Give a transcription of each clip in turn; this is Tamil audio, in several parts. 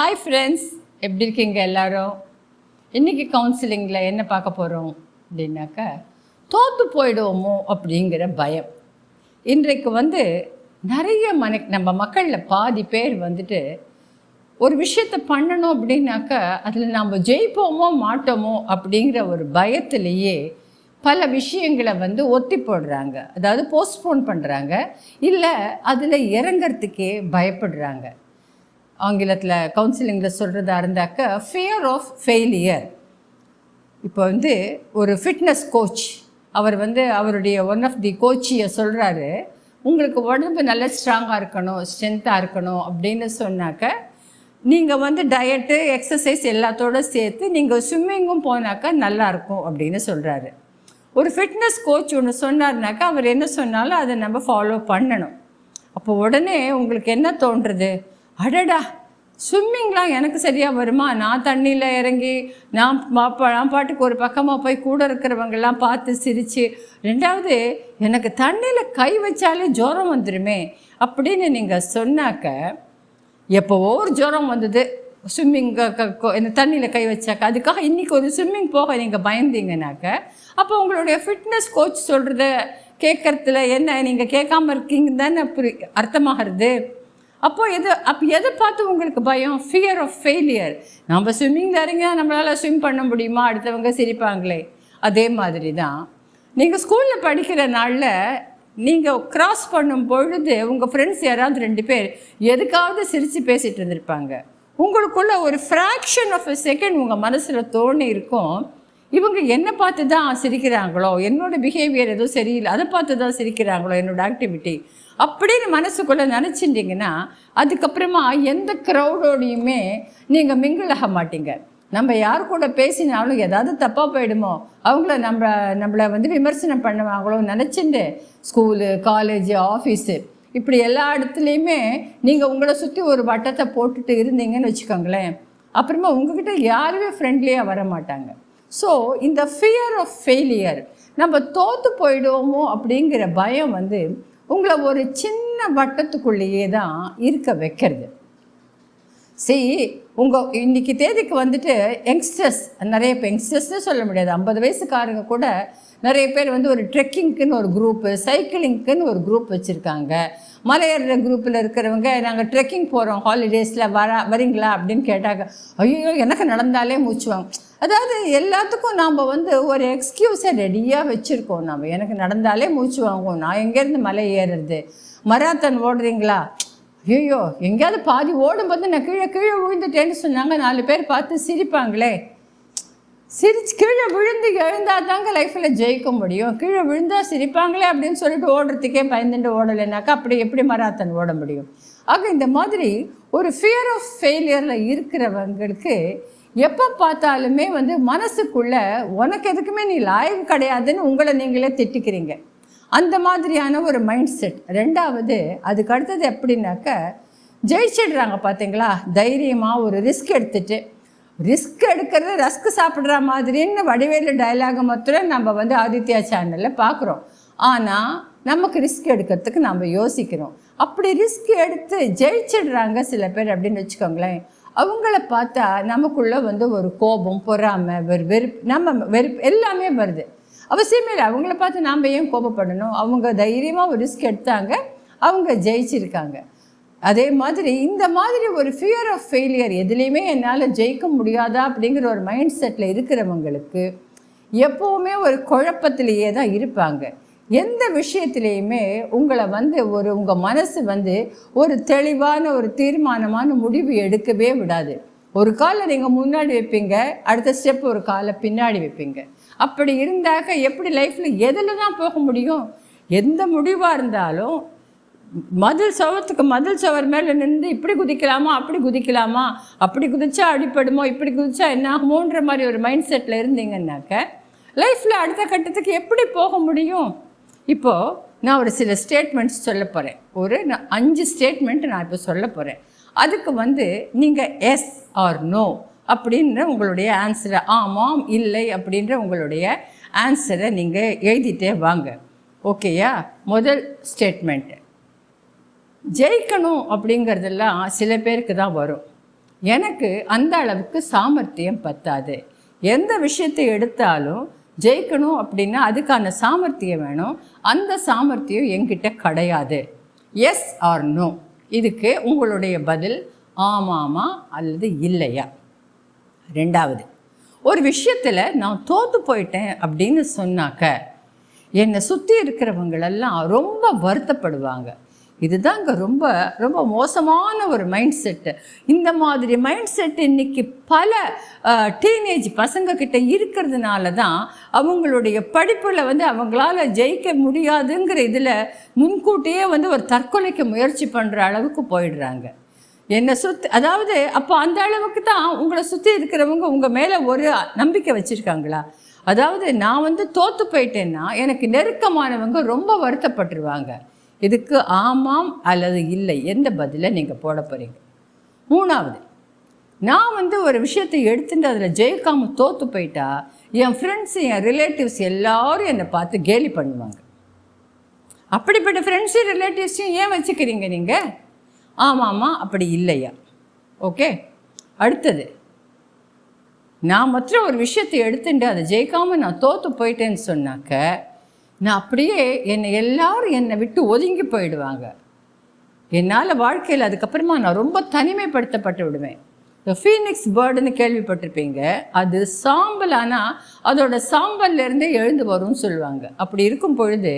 ஹாய் ஃப்ரெண்ட்ஸ், எப்படி இருக்கீங்க எல்லாரும்? இன்றைக்கி கவுன்சிலிங்கில் என்ன பார்க்க போகிறோம் அப்படின்னாக்கா, தோற்று போயிடுவோமோ அப்படிங்கிற பயம். இன்றைக்கு நிறைய நம்ம மக்களில் பாதி பேர் ஒரு விஷயத்தை பண்ணணும் அப்படின்னாக்கா அதில் நம்ம ஜெயிப்போமோ மாட்டோமோ அப்படிங்கிற ஒரு பயத்திலேயே பல விஷயங்களை ஒத்தி போடுறாங்க, அதாவது போஸ்ட்போன் பண்ணுறாங்க, இல்லை அதில் இறங்கிறதுக்கே பயப்படுறாங்க. ஆங்கிலத்தில் கவுன்சிலிங்கில் சொல்கிறதா இருந்தாக்க ஃபியர் ஆஃப் ஃபெயிலியர். இப்போ ஒரு ஃபிட்னஸ் கோச் அவர் அவருடைய ஒன் ஆஃப் தி கோச்சியை சொல்கிறாரு, உங்களுக்கு உடம்பு நல்லா ஸ்ட்ராங்காக இருக்கணும், ஸ்ட்ரென்த்தாக இருக்கணும் அப்படின்னு சொன்னாக்க நீங்கள் டயட்டு எக்ஸசைஸ் எல்லாத்தோடு சேர்த்து நீங்கள் ஸ்விம்மிங்கும் போனாக்கா நல்லாயிருக்கும் அப்படின்னு சொல்கிறாரு. ஒரு ஃபிட்னஸ் கோச் ஒன்று சொன்னார்னாக்கா அவர் என்ன சொன்னாலும் அதை நம்ம ஃபாலோ பண்ணணும். அப்போ உடனே உங்களுக்கு என்ன தோன்றுறது, அடடா ஸ்விம்மிங்லாம் எனக்கு சரியாக வருமா, நான் தண்ணியில் இறங்கி நான் பாட்டுக்கு ஒரு பக்கமாக போய் கூட இருக்கிறவங்கெல்லாம் பார்த்து சிரித்து, ரெண்டாவது எனக்கு தண்ணியில் கை வச்சாலே ஜுரம் வந்துடுமே அப்படின்னு நீங்கள் சொன்னாக்க, எப்போவோ ஒரு ஜுரம் வந்தது ஸ்விம்மிங் இந்த தண்ணியில் கை வச்சாக்க, அதுக்காக இன்றைக்கி ஒரு ஸ்விம்மிங் போக நீங்கள் பயந்தீங்கன்னாக்க, அப்போ உங்களுடைய ஃபிட்னஸ் கோச் சொல்கிறத கேட்குறதுல என்ன நீங்கள் கேட்காம இருக்கீங்க தானே அர்த்தமாகிறது. அப்போ எதை பார்த்து உங்களுக்கு பயம்? Fear of failure. நம்ம ஸ்விம்மிங்கில் இறங்கினா நம்மளால் ஸ்விம் பண்ண முடியுமா, அடுத்தவங்க சிரிப்பாங்களே. அதே மாதிரி தான் நீங்கள் ஸ்கூலில் படிக்கிற நாளில் நீங்கள் க்ராஸ் பண்ணும் பொழுது உங்கள் ஃப்ரெண்ட்ஸ் யாராவது 2 பேர் எதுக்காவது சிரித்து பேசிகிட்டு இருந்திருப்பாங்க. உங்களுக்குள்ள ஒரு ஃப்ராக்ஷன் ஆஃப் எ செகண்ட் உங்கள் மனசில் தோணி இருக்கும், இவங்க என்னை பார்த்து தான் சிரிக்கிறாங்களோ, என்னோடய பிஹேவியர் எதுவும் சரியில்லை, அதை பார்த்து தான் சிரிக்கிறாங்களோ என்னோடய ஆக்டிவிட்டி அப்படின்னு மனசுக்குள்ளே நினச்சிட்டிங்கன்னா அதுக்கப்புறமா எந்த க்ரௌடோடையுமே நீங்கள் மிங்கிள் ஆக மாட்டீங்க. நம்ம யார் கூட பேசினாலும் ஏதாவது தப்பாக போயிடுமோ, அவங்கள நம்மளை விமர்சனம் பண்ணுவாங்களோ நினச்சிட்டு ஸ்கூலு, காலேஜு, ஆஃபீஸு இப்படி எல்லா இடத்துலையுமே நீங்கள் உங்களை சுற்றி ஒரு வட்டத்தை போட்டுட்டு இருந்தீங்கன்னு வச்சுக்கோங்களேன், அப்புறமா உங்ககிட்ட யாருமே ஃப்ரெண்ட்லியாக வர மாட்டாங்க. ஸோ இந்த ஃபியர் ஆஃப் ஃபெயிலியர், நம்ம தோற்று போயிடுவோமோ அப்படிங்கிற பயம் உங்களை ஒரு சின்ன வட்டத்துக்குள்ளேயே தான் இருக்க வைக்கிறது. சரி, இன்றைக்கி தேதிக்கு யங்ஸ்டர்ஸ் நிறைய, இப்போ யங்ஸ்டர்ஸ்னு சொல்ல முடியாது, 50 வயசுக்காரங்க கூட நிறைய பேர் ஒரு ட்ரெக்கிங்க்குன்னு ஒரு குரூப்பு, சைக்கிளிங்க்குன்னு ஒரு குரூப் வச்சுருக்காங்க. மலையேற குரூப்பில் இருக்கிறவங்க நாங்கள் ட்ரெக்கிங் போகிறோம் ஹாலிடேஸில் வரீங்களா அப்படின்னு கேட்டாங்க, ஐயோ எனக்கு நடந்தாலே மூச்சுவாங்க. அதாவது எல்லாத்துக்கும் நாம் ஒரு எக்ஸ்கியூஸை ரெடியாக வச்சுருக்கோம். நம்ம எனக்கு நடந்தாலே மூச்சு வாங்குவோம், நான் எங்கேருந்து மலை ஏறுறது, மராத்தான் ஓடுறீங்களா, ஐயோ எங்கேயாவது பாதி ஓடும்போது நான் கீழே விழுந்துட்டேன்னு சொன்னாங்க, 4 பேர் பார்த்து சிரிப்பாங்களே. கீழே விழுந்து எழுந்தால் தாங்க லைஃப்பில் ஜெயிக்க முடியும். கீழே விழுந்தால் சிரிப்பாங்களே அப்படின்னு சொல்லிட்டு ஓடுறதுக்கே பயந்துட்டு ஓடலைனாக்கா அப்படி எப்படி மராத்தான் ஓட முடியும்? ஆக இந்த மாதிரி ஒரு ஃபியர் ஆஃப் ஃபெயிலியரில் இருக்கிறவங்களுக்கு எப்போ பார்த்தாலுமே மனசுக்குள்ளே உனக்கு எதுக்குமே நீ லாயக்கு கிடையாதுன்னு உங்களை நீங்களே திட்டிக்கிறீங்க. அந்த மாதிரியான ஒரு மைண்ட் செட். ரெண்டாவது அதுக்கு அடுத்தது எப்படின்னாக்க, ஜெயிச்சிடுறாங்க பார்த்தீங்களா, தைரியமாக ஒரு ரிஸ்க் எடுக்கிறது ரஸ்க் சாப்பிட்ற மாதிரின்னு வடிவேலு டைலாக மாத்திரம் நம்ம ஆதித்யா சேனலில் பார்க்குறோம். ஆனால் நமக்கு ரிஸ்க் எடுக்கிறதுக்கு நம்ம யோசிக்கிறோம். அப்படி ரிஸ்க் எடுத்து ஜெயிச்சிடுறாங்க சில பேர் அப்படின்னு வச்சுக்கோங்களேன். அவங்கள பார்த்தா நமக்குள்ளே ஒரு கோபம், பொறாமை, வெறுப்பு எல்லாமே வருது. அவசியமே இல்லை, அவங்கள பார்த்து நாம் ஏன் கோபப்படணும்? அவங்க தைரியமாக ஒரு ரிஸ்க் எடுத்தாங்க, அவங்க ஜெயிச்சிருக்காங்க. அதே மாதிரி இந்த மாதிரி ஒரு ஃபியர் ஆஃப் ஃபெயிலியர், எதுலேயுமே என்னால் ஜெயிக்க முடியாதா அப்படிங்கிற ஒரு மைண்ட் செட்டில் இருக்கிறவங்களுக்கு எப்போவுமே ஒரு குழப்பத்திலேயே தான் இருப்பாங்க. எந்த விஷயத்துலேயுமே உங்களை உங்கள் மனசு ஒரு தெளிவான ஒரு தீர்மானமான முடிவு எடுக்கவே விடாது. ஒரு காலை நீங்கள் முன்னாடி வைப்பீங்க, அடுத்த ஸ்டெப் ஒரு காலை பின்னாடி வைப்பீங்க. அப்படி இருந்தாக்க எப்படி லைஃப்பில் எதில் தான் போக முடியும்? எந்த முடிவாக இருந்தாலும் மதில் சுவர் மேலே நின்று இப்படி குதிக்கலாமா, அப்படி குதிக்கலாமா, அப்படி குதிச்சா அடிப்படுமோ, இப்படி குதிச்சா என்ன ஆகுமோன்ற மாதிரி ஒரு மைண்ட் செட்டில் இருந்தீங்கன்னாக்க லைஃப்பில் அடுத்த கட்டத்துக்கு எப்படி போக முடியும்? இப்போது நான் ஒரு சில ஸ்டேட்மெண்ட்ஸ் சொல்ல போகிறேன். ஒரு 5 ஸ்டேட்மெண்ட் நான் இப்போ சொல்ல போகிறேன். அதுக்கு நீங்கள் எஸ் ஆர் நோ அப்படின்ற உங்களுடைய ஆன்சரை, ஆமாம் இல்லை அப்படின்ற உங்களுடைய ஆன்சரை நீங்கள் எழுதிட்டே வாங்க. ஓகேயா? முதல் ஸ்டேட்மெண்ட்டு, ஜெயிக்கணும் அப்படிங்கிறதெல்லாம் சில பேருக்கு தான் வரும். எனக்கு அந்த அளவுக்கு சாமர்த்தியம் பத்தாது. எந்த விஷயத்தை எடுத்தாலும் ஜெயிக்கணும் அப்படின்னா அதுக்கான சாமர்த்தியம் வேணும். அந்த சாமர்த்தியம் என்கிட்ட கிடையாது. எஸ் ஆர் நோ, இதுக்கு உங்களுடைய பதில் ஆமாமா அல்லது இல்லையா. ரெண்டாவது, ஒரு விஷயத்தில் நான் தோற்று போயிட்டேன் அப்படின்னு சொன்னாக்க என்னை சுற்றி இருக்கிறவங்களெல்லாம் ரொம்ப வருத்தப்படுவாங்க. இதுதாங்க ரொம்ப ரொம்ப மோசமான ஒரு மைண்ட் செட்டு. இந்த மாதிரி மைண்ட் செட் இன்றைக்கி பல டீனேஜ் பசங்கக்கிட்ட இருக்கிறதுனால தான் அவங்களுடைய படிப்பில் அவங்களால ஜெயிக்க முடியாதுங்கிற இதில் முன்கூட்டியே ஒரு தற்கொலைக்கு முயற்சி பண்ணுற அளவுக்கு போயிடுறாங்க. என்னை சுற்றி, அதாவது அப்போ அந்த அளவுக்கு தான் உங்களை சுற்றி இருக்கிறவங்க உங்கள் மேலே ஒரு நம்பிக்கை வச்சுருக்காங்களா? அதாவது நான் தோற்று போயிட்டேன்னா எனக்கு நெருக்கமானவங்க ரொம்ப வருத்தப்பட்டுருவாங்க. இதுக்கு ஆமாம் அல்லது இல்லை எந்த பதிலை நீங்கள் போட போகிறீங்க? மூணாவது, நான் ஒரு விஷயத்தை எடுத்துட்டு அதில் ஜெயிக்காமல் தோற்று போயிட்டா என் ஃப்ரெண்ட்ஸ், என் ரிலேட்டிவ்ஸ் எல்லோரும் என்னை பார்த்து கேலி பண்ணுவாங்க. அப்படிப்பட்ட ஃப்ரெண்ட்ஸையும் ரிலேட்டிவ்ஸையும் ஏன் வச்சுக்கிறீங்க நீங்கள்? ஆமாம்மா அப்படி இல்லையா? ஓகே. அடுத்தது, நான் மற்ற ஒரு விஷயத்தை எடுத்துட்டு அதை ஜெயிக்காமல் நான் தோற்று போயிட்டேன்னு சொன்னாக்க நான் அப்படியே எல்லாரும் என்னை விட்டு ஒதுங்கி போயிடுவாங்க. என்னால் வாழ்க்கையில் அதுக்கப்புறமா நான் ரொம்ப தனிமைப்படுத்தப்பட்டு விடுவேன். இந்த ஃபீனிக்ஸ் பேர்டுன்னு கேள்விப்பட்டிருப்பீங்க. அது சாம்பல், ஆனால் அதோட சாம்பல்லேருந்தே எழுந்து வரும்னு சொல்லுவாங்க. அப்படி இருக்கும் பொழுது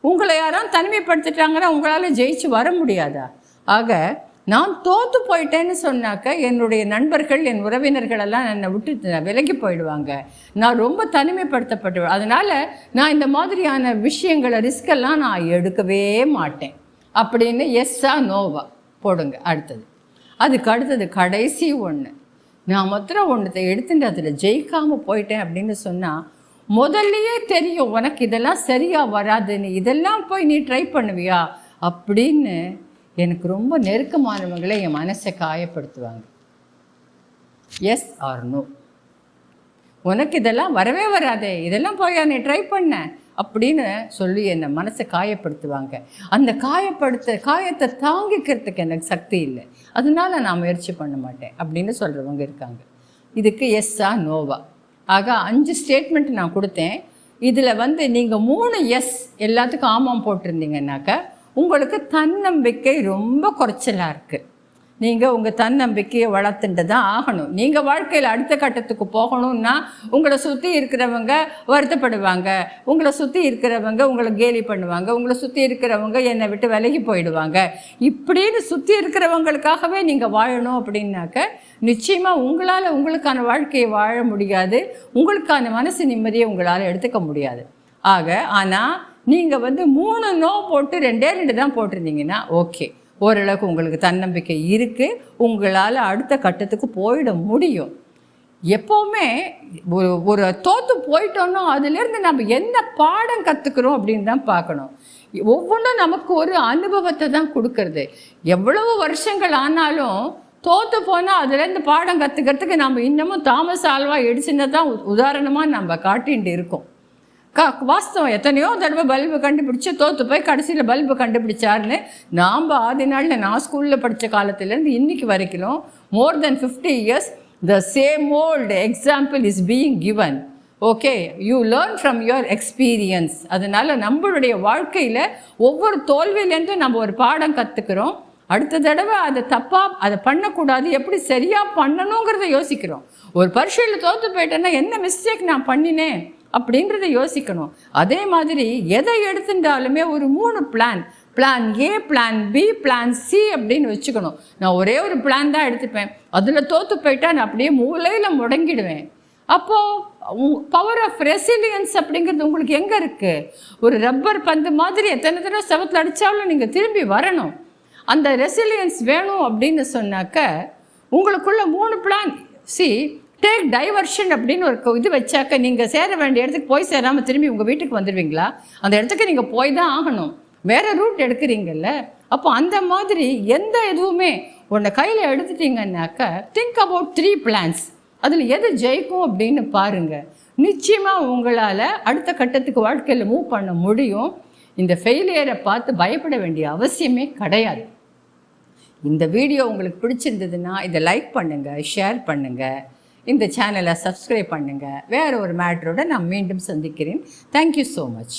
உங்களை யாரும் தனிமைப்படுத்திட்டாங்கன்னா உங்களால் ஜெயிச்சு வர முடியாதா? ஆக நான் தோற்று போயிட்டேன்னு சொன்னாக்க என்னுடைய நண்பர்கள், என் உறவினர்களெல்லாம் என்னை விட்டு விலகி போயிடுவாங்க. நான் ரொம்ப தனிமைப்படுத்தப்பட்டு, அதனால் நான் இந்த மாதிரியான விஷயங்களை ரிஸ்கெல்லாம் நான் எடுக்கவே மாட்டேன் அப்படின்னு எஸ்ஸா நோவா போடுங்க. அதுக்கு அடுத்தது கடைசி ஒன்று, நான் மாத்திரம் ஒன்றத்தை எடுத்துட்டு அதில் ஜெயிக்காமல் போயிட்டேன் அப்படின்னு சொன்னால் முதல்லையே தெரியும் உனக்கு இதெல்லாம் சரியாக வராதுன்னு, இதெல்லாம் போய் நீ ட்ரை பண்ணுவியா அப்படின்னு எனக்கு ரொம்ப நெருக்கமானவங்களே என் மனசை காயப்படுத்துவாங்க. எஸ் ஆர் நோ, உனக்கு இதெல்லாம் வரவே வராதே, இதெல்லாம் போய் நீ ட்ரை பண்ண அப்படின்னு சொல்லி என்னை மனசை காயப்படுத்துவாங்க. அந்த காயத்தை தாங்கிக்கிறதுக்கு எனக்கு சக்தி இல்லை, அதனால நான் முயற்சி பண்ண மாட்டேன் அப்படின்னு சொல்கிறவங்க இருக்காங்க. இதுக்கு எஸ்ஸா நோவா? ஆக 5 ஸ்டேட்மெண்ட் நான் கொடுத்தேன். இதில் நீங்கள் 3 எஸ் எல்லாத்துக்கும் ஆமாம் போட்டிருந்தீங்கன்னாக்கா உங்களுக்கு தன்னம்பிக்கை ரொம்ப குறைச்சலாக இருக்குது. நீங்கள் உங்கள் தன்னம்பிக்கையை வளர்த்துட்டு தான் ஆகணும். நீங்கள் வாழ்க்கையில் அடுத்த கட்டத்துக்கு போகணும்னா உங்களை சுற்றி இருக்கிறவங்க வருத்தப்படுவாங்க, உங்களை சுற்றி இருக்கிறவங்க உங்களை கேலி பண்ணுவாங்க, உங்களை சுற்றி இருக்கிறவங்க என்னை விட்டு விலகி போயிடுவாங்க. இப்படின்னு சுற்றி இருக்கிறவங்களுக்காகவே நீங்கள் வாழணும் அப்படின்னாக்க நிச்சயமாக உங்களால் உங்களுக்கான வாழ்க்கையை வாழ முடியாது, உங்களுக்கான மனசு நிம்மதியை உங்களால் எடுத்துக்க முடியாது. ஆனால் நீங்கள் 3 நோ போட்டு 2 தான் போட்டிருந்தீங்கன்னா ஓகே, ஓரளவுக்கு உங்களுக்கு தன்னம்பிக்கை இருக்குது, உங்களால் அடுத்த கட்டத்துக்கு போயிட முடியும். எப்போவுமே ஒரு தோற்று போயிட்டோன்னா அதுலேருந்து நம்ம என்ன பாடம் கற்றுக்குறோம் அப்படின்னு தான் பார்க்கணும். ஒவ்வொன்றும் நமக்கு ஒரு அனுபவத்தை தான் கொடுக்கறது. எவ்வளவு வருஷங்கள் ஆனாலும் தோற்று போனால் அதுலேருந்து பாடம் கற்றுக்கிறதுக்கு நம்ம இன்னமும் தாமஸ் ஆல்வா எடிசனை தான் உதாரணமாக நம்ம காட்டிகிட்டு இருக்கோம். வாஸ்தவம், எத்தனையோ தடவை பல்பு கண்டுபிடிச்சி தோற்று போய் கடைசியில் பல்பு கண்டுபிடிச்சாருன்னு நாம் ஆதி நாளில் நான் ஸ்கூலில் படித்த காலத்துலேருந்து இன்றைக்கி வரைக்கும் மோர் தென் 50 years the same old example is being given. Okay, you learn from your experience. அதனால் நம்மளுடைய வாழ்க்கையில் ஒவ்வொரு தோல்வியிலேருந்தும் நம்ம ஒரு பாடம் கற்றுக்கிறோம். அடுத்த தடவை அதை பண்ணக்கூடாது, எப்படி சரியாக பண்ணணுங்கிறத யோசிக்கிறோம். ஒரு பரீட்சையில் தோற்று போயிட்டேன்னா என்ன மிஸ்டேக் நான் பண்ணினேன் அப்படின்றத யோசிக்கணும். அதே மாதிரி எதை எடுத்துட்டாலுமே ஒரு 3 plan A, plan B, plan C அப்படின்னு வச்சுக்கணும். நான் ஒரே ஒரு பிளான் தான் எடுத்துப்பேன், அதில் தோற்று போயிட்டா நான் அப்படியே மூலையில் முடங்கிடுவேன். அப்போது பவர் ஆஃப் ரெசிலியன்ஸ் அப்படிங்கிறது உங்களுக்கு எங்கே இருக்குது? ஒரு ரப்பர் பந்து மாதிரி எத்தனை தடவை செவத்தில் அடித்தாலும் நீங்கள் திரும்பி வரணும். அந்த ரெசிலியன்ஸ் வேணும் அப்படின்னு சொன்னாக்க உங்களுக்குள்ள 3 பிளான். டேக் டைவர்ஷன் அப்படின்னு ஒரு இது வச்சாக்க நீங்கள் சேர வேண்டிய இடத்துக்கு போய் சேராமல் திரும்பி உங்கள் வீட்டுக்கு வந்துடுவீங்களா? அந்த இடத்துக்கு நீங்கள் போய் தான் ஆகணும், வேறு ரூட் எடுக்கிறீங்கல்ல. அப்போ அந்த மாதிரி எந்த எதுவுமே உன்னை கையில் எடுத்துட்டீங்கன்னாக்க திங்க் அபவுட் 3 பிளான்ஸ், அதில் எது ஜெயிக்கும் அப்படின்னு பாருங்கள். நிச்சயமாக உங்களால் அடுத்த கட்டத்துக்கு வாழ்க்கையில் மூவ் பண்ண முடியும். இந்த ஃபெயிலியரை பார்த்து பயப்பட வேண்டிய அவசியமே கிடையாது. இந்த வீடியோ உங்களுக்கு பிடிச்சிருந்ததுன்னா இதை லைக் பண்ணுங்கள், ஷேர் பண்ணுங்கள், இந்த சேனலை சப்ஸ்கிரைப் பண்ணுங்கள். வேறு ஒரு மேட்டரோட நான் மீண்டும் சந்திக்கிறேன். Thank you so much.